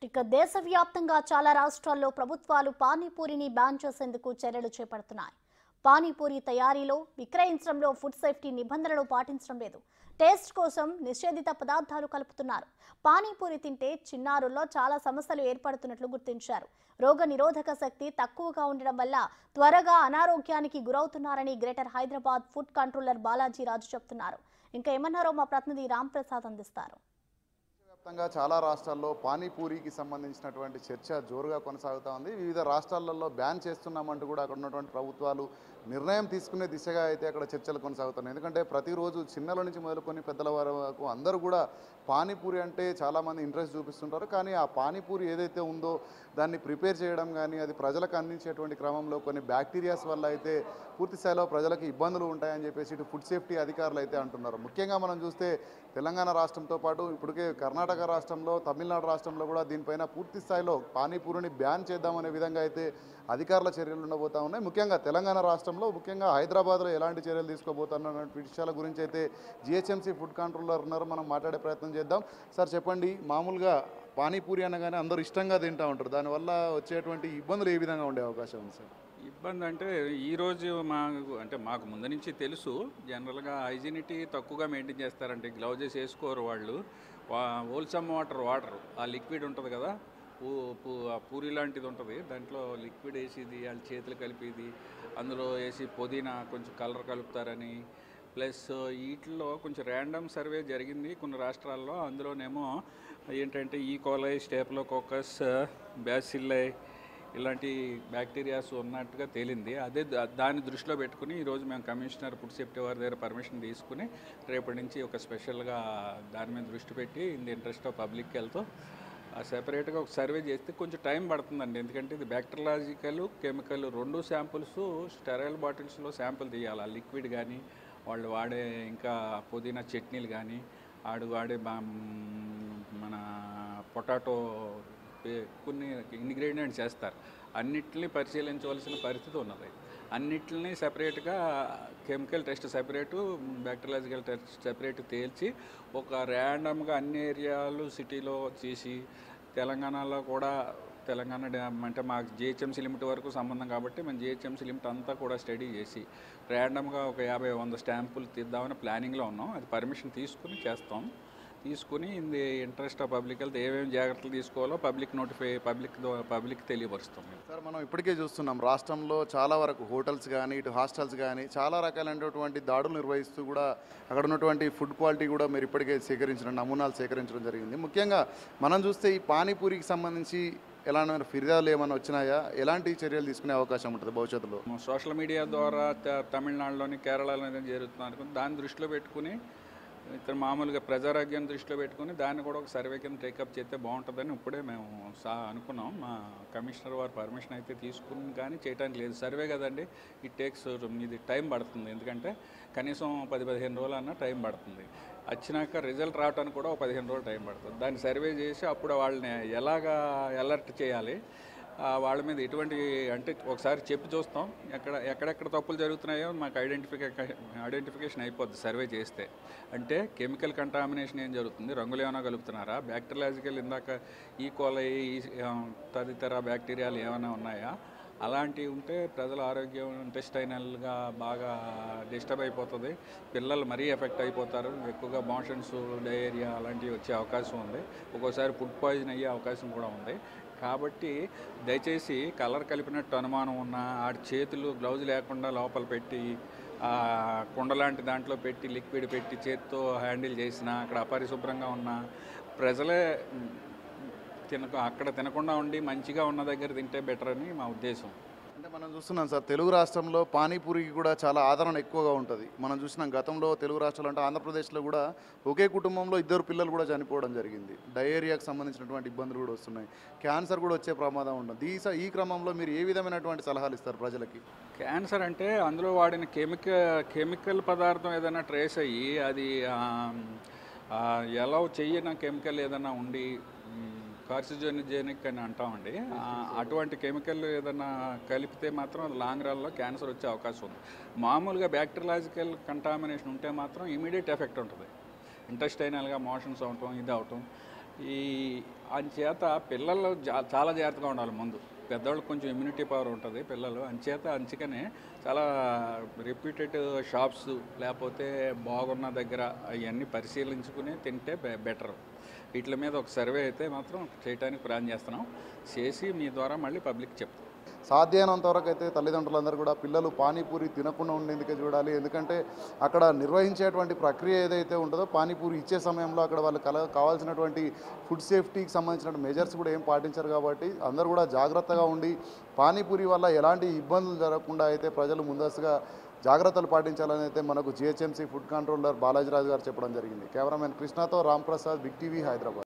ఇక దేశవ్యాప్తంగా చాలా రాష్ట్రాల్లో ప్రభుత్వాలు పానీపూరిని బ్యాన్ చేసేందుకు చర్యలు చేపడుతున్నాయి. పానీపూరి తయారీలో, విక్రయించడంలో ఫుడ్ సేఫ్టీ నిబంధనలు పాటించడం లేదు. టేస్ట్ కోసం నిషేధిత పదార్థాలు కలుపుతున్నారు. పానీపూరి తింటే చిన్నారుల్లో చాలా సమస్యలు ఏర్పడుతున్నట్లు గుర్తించారు. రోగ నిరోధక శక్తి తక్కువగా ఉండడం వల్ల త్వరగా అనారోగ్యానికి గురవుతున్నారని greater Hyderabad food controller Balaji Raju చెబుతున్నారు. ఇంకా ఏమన్నారో మా ప్రతినిధి రామ్ ప్రసాద్ అందిస్తారు. వ్యాప్తంగా చాలా రాష్ట్రాల్లో పానీపూరికి సంబంధించినటువంటి చర్చ జోరుగా కొనసాగుతూ ఉంది. వివిధ రాష్ట్రాలలో బ్యాన్ చేస్తున్నామంటూ కూడా అక్కడ ఉన్నటువంటి ప్రభుత్వాలు నిర్ణయం తీసుకునే దిశగా అయితే అక్కడ చర్చలు కొనసాగుతున్నాయి. ఎందుకంటే ప్రతిరోజు చిన్నల నుంచి మొదలుకొని పెద్దల వరకు అందరూ కూడా పానీపూరి అంటే చాలామంది ఇంట్రెస్ట్ చూపిస్తుంటారు. కానీ ఆ పానీపూరి ఏదైతే ఉందో దాన్ని ప్రిపేర్ చేయడం కానీ అది ప్రజలకు అందించేటువంటి క్రమంలో కొన్ని బ్యాక్టీరియాస్ వల్ల అయితే పూర్తి స్థాయిలో ప్రజలకు ఇబ్బందులు ఉంటాయని చెప్పేసి ఇటు ఫుడ్ సేఫ్టీ అధికారులు అయితే అంటున్నారు. ముఖ్యంగా మనం చూస్తే తెలంగాణ రాష్ట్రంతో పాటు ఇప్పటికే కర్ణాటక రాష్ట్రంలో, తమిళనాడు రాష్ట్రంలో కూడా దీనిపైన పూర్తి స్థాయిలో పానీపూరిని బ్యాన్ చేద్దామనే విధంగా అయితే అధికారుల చర్యలు ఉండబోతా ఉన్నాయి. ముఖ్యంగా తెలంగాణ రాష్ట్రంలో, ముఖ్యంగా హైదరాబాద్లో ఎలాంటి చర్యలు తీసుకోబోతున్న విషయాల గురించి అయితే జిహెచ్ఎంసీ ఫుడ్ కంట్రోలర్ ఉన్నారు. మనం మాట్లాడే ప్రయత్నం చేద్దాం. సార్ చెప్పండి, మామూలుగా పానీపూరి అనగానే అందరూ ఇష్టంగా తింటూ ఉంటారు. దానివల్ల వచ్చేటువంటి ఇబ్బందులు ఏ విధంగా ఉండే అవకాశం ఉంది సార్? ఇబ్బంది అంటే ఈరోజు మాకు ముందు నుంచి తెలుసు. జనరల్గా హైజీనిటీ తక్కువగా మెయింటైన్ చేస్తారంటే గ్లౌజెస్ వేసుకోరు వాళ్ళు. హోల్సమ్ వాటర్ ఆ లిక్విడ్ ఉంటుంది కదా, పూరి లాంటిది ఉంటుంది, దాంట్లో లిక్విడ్ వేసిది వాళ్ళ చేతులు కలిపిది, అందులో వేసి పుదీనా కొంచెం కలర్ కలుపుతారని. ప్లస్ వీటిలో కొంచెం ర్యాండమ్ సర్వే జరిగింది కొన్ని రాష్ట్రాల్లో. అందులోనేమో ఏంటంటే ఈకోలై, స్టేప్లోకోకస్, బ్యాసిల్లై ఇలాంటి బ్యాక్టీరియాస్ ఉన్నట్టుగా తేలింది. దాన్ని దృష్టిలో పెట్టుకుని ఈరోజు మేము కమిషనర్ ఫుడ్ సేఫ్టీ వారి దగ్గర పర్మిషన్ తీసుకుని రేపటి నుంచి ఒక స్పెషల్గా దాని మీద దృష్టి పెట్టి in the interest of public health సెపరేట్గా ఒక సర్వే చేస్తే కొంచెం టైం పడుతుందండి. ఎందుకంటే ఇది బ్యాక్టీరియాలజికల్, కెమికల్ రెండు శాంపుల్స్ స్టెరైల్ బాటిల్స్లో శాంపుల్ తీయాలి. ఆ లిక్విడ్ కానీ వాళ్ళు వాడే ఇంకా పుదీనా చట్నీలు కానీ వాడే మన పొటాటో కొన్ని ఇంగ్రీడియంట్స్ చేస్తారు. అన్నిటిని పరిశీలించవలసిన పరిస్థితి ఉన్నది. అన్నిటిని సెపరేట్గా chemical test separate, bacteriological test separate తేల్చి ఒక ర్యాండమ్గా అన్ని ఏరియాలు సిటీలో చేసి తెలంగాణలో కూడా అంటే మాకు జిహెచ్ఎంసీ లిమిట్ వరకు సంబంధం కాబట్టి మేము జిహెచ్ఎంసీ లిమిట్ అంతా కూడా స్టడీ చేసి ర్యాండమ్గా ఒక 50-100 స్టాంపులు తీద్దామని ప్లానింగ్లో ఉన్నాం. అది పర్మిషన్ తీసుకుని in the interest of public health ఏమేమి జాగ్రత్తలు తీసుకోవాలో పబ్లిక్ తెలియపరుస్తాం. సార్, మనం ఇప్పటికే చూస్తున్నాం రాష్ట్రంలో చాలా వరకు హోటల్స్ కానీ ఇటు హాస్టల్స్ కానీ చాలా రకాలైనటువంటి దాడులు నిర్వహిస్తూ కూడా అక్కడ ఉన్నటువంటి ఫుడ్ క్వాలిటీ కూడా మీరు ఇప్పటికే నమూనాలు సేకరించడం జరిగింది. ముఖ్యంగా మనం చూస్తే ఈ పానీపూరికి సంబంధించి ఎలాంటి ఫిర్యాదులు ఏమైనా వచ్చినాయా? ఎలాంటి చర్యలు తీసుకునే అవకాశం ఉంటుంది భవిష్యత్తులో? సోషల్ మీడియా ద్వారా తమిళనాడులోని, కేరళలోనే జరుగుతుంది. దాన్ని దృష్టిలో పెట్టుకుని ఇక్కడ మామూలుగా ప్రజారోగ్యం దృష్టిలో పెట్టుకుని దాన్ని కూడా ఒక సర్వే కింద టేకప్ చేస్తే బాగుంటుందని ఇప్పుడే మేము అనుకున్నాం. మా కమిషనర్ వారు పర్మిషన్ అయితే తీసుకుని కానీ చేయడానికి లేదు. సర్వే కదండి, ఇది టైం పడుతుంది. ఎందుకంటే కనీసం 10-15 రోజులు అన్న టైం పడుతుంది. వచ్చినాక రిజల్ట్ రావడానికి కూడా ఒక 15 రోజులు టైం పడుతుంది. దాన్ని సర్వే చేసి అప్పుడు వాళ్ళని ఎలాగా అలర్ట్ చేయాలి, వాళ్ళ మీద ఎటువంటి అంటే ఒకసారి చెప్పి చూస్తాం. ఎక్కడెక్కడ తప్పులు జరుగుతున్నాయో మాకు ఐడెంటిఫికేషన్ అయిపోద్ది సర్వే చేస్తే. అంటే కెమికల్ కంటామినేషన్ ఏం జరుగుతుంది, రంగులు ఏమైనా కలుపుతున్నారా, బ్యాక్టీరియాలజికల్ ఇందాక ఈకోలై తదితర బ్యాక్టీరియాలు ఏమైనా ఉన్నాయా, అలాంటివి ఉంటే ప్రజల ఆరోగ్యం ఇంటెస్టైనల్గా బాగా డిస్టర్బ్ అయిపోతుంది. పిల్లలు మరీ ఎఫెక్ట్ అయిపోతారు. ఎక్కువగా మోషన్స్, డయేరియా అలాంటివి వచ్చే అవకాశం ఉంది. ఒక్కోసారి ఫుడ్ పాయిజన్ అయ్యే అవకాశం కూడా ఉంది. కాబట్టి దయచేసి కలర్ కలిపినట్టు అనుమానం ఉన్న ఆడి చేతులు గ్లౌజ్ లేకుండా లోపల పెట్టి కుండ లాంటి దాంట్లో పెట్టి లిక్విడ్ పెట్టి చేతితో హ్యాండిల్ చేసిన అక్కడ అపరిశుభ్రంగా ఉన్న ప్రజలే అక్కడ తినకుండా ఉండి మంచిగా ఉన్న దగ్గర తింటే బెటర్ అని మా ఉద్దేశం. అంటే మనం చూస్తున్నాం సార్, తెలుగు రాష్ట్రంలో పానీపూరికి కూడా చాలా ఆదరణ ఎక్కువగా ఉంటుంది. మనం చూసినాం గతంలో తెలుగు రాష్ట్రాలు అంటే ఆంధ్రప్రదేశ్లో కూడా ఒకే కుటుంబంలో 2 పిల్లలు కూడా చనిపోవడం జరిగింది. డయేరియాకి సంబంధించినటువంటి ఇబ్బందులు కూడా వస్తున్నాయి. క్యాన్సర్ కూడా వచ్చే ప్రమాదం ఉంటుంది. ఈ క్రమంలో మీరు ఏ విధమైనటువంటి సలహాలు ఇస్తారు ప్రజలకి? క్యాన్సర్ అంటే అందులో వాడిన కెమికల్ పదార్థం ఏదైనా ట్రేస్ అయ్యి అది ఎలా చెయ్యన కెమికల్ ఏదైనా ఉండి కార్సిజోనిజెనిక్ అని అంటామండి. అటువంటి కెమికల్ ఏదైనా కలిపితే మాత్రం లాంగ్ రన్లో క్యాన్సర్ వచ్చే అవకాశం ఉంది. మామూలుగా బ్యాక్టీరియాలజికల్ కంటామినేషన్ ఉంటే మాత్రం ఇమీడియట్ ఎఫెక్ట్ ఉంటుంది. ఇంటెస్టైనల్గా మోషన్స్ అవటం, ఇది అవటం. ఈ అంచేత పిల్లలు చాలా జాగ్రత్తగా ఉండాలి ముందు. పెద్దవాళ్ళకి కొంచెం ఇమ్యూనిటీ పవర్ ఉంటుంది పిల్లలు, అందుకనే చాలా రిప్యూటెడ్ షాప్స్ లేకపోతే బాగున్న దగ్గర అవన్నీ పరిశీలించుకుని తింటే బెటర్. వీటి మీద ఒక సర్వే అయితే మాత్రం చేయడానికి ప్లాన్ చేస్తున్నాం. చేసి మీ ద్వారా మళ్ళీ పబ్లిక్ చెప్తాం. సాధ్యమైనంత వరకు అయితే తల్లిదండ్రులందరూ కూడా పిల్లలు పానీపూరి తినకుండా ఉండేందుకే చూడాలి. ఎందుకంటే అక్కడ నిర్వహించేటువంటి ప్రక్రియ ఏదైతే ఉంటుందో పానీపూరి ఇచ్చే సమయంలో అక్కడ వాళ్ళు కావాల్సినటువంటి ఫుడ్ సేఫ్టీకి సంబంధించిన మెజర్స్ కూడా ఏం పాటించారు. కాబట్టి అందరూ కూడా జాగ్రత్తగా ఉండి పానీపూరి వల్ల ఎలాంటి ఇబ్బందులు జరగకుండా అయితే ప్రజలు ముందస్తుగా జాగ్రత్తలు పాటించాలని అయితే మనకు జిహెచ్ఎంసీ ఫుడ్ కంట్రోలర్ బాలాజీరాజు గారు చెప్పడం జరిగింది. కెమెరామెన్ కృష్ణతో రామ్ ప్రసాద్, బిగ్ టీవీ, హైదరాబాద్.